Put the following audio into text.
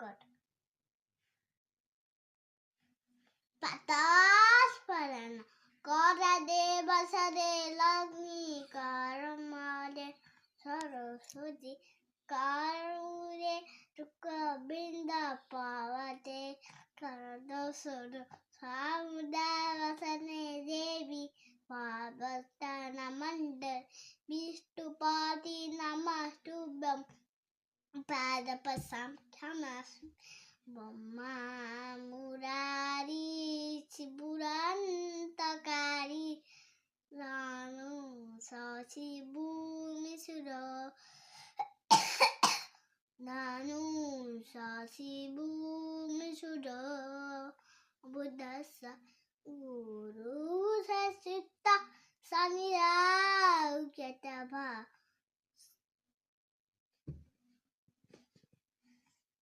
record. Patas parana, kora de basade lagni karamade saraswati karure tuka binda pavate karadosuru samudavasane devi pavastana mandal vistupati namastubham padapasam thamas Boma murari ciburantakari Ranu sasibu misuro Nanu sasibu misuro Buddhasa Guru sasita Sanira Ukyataba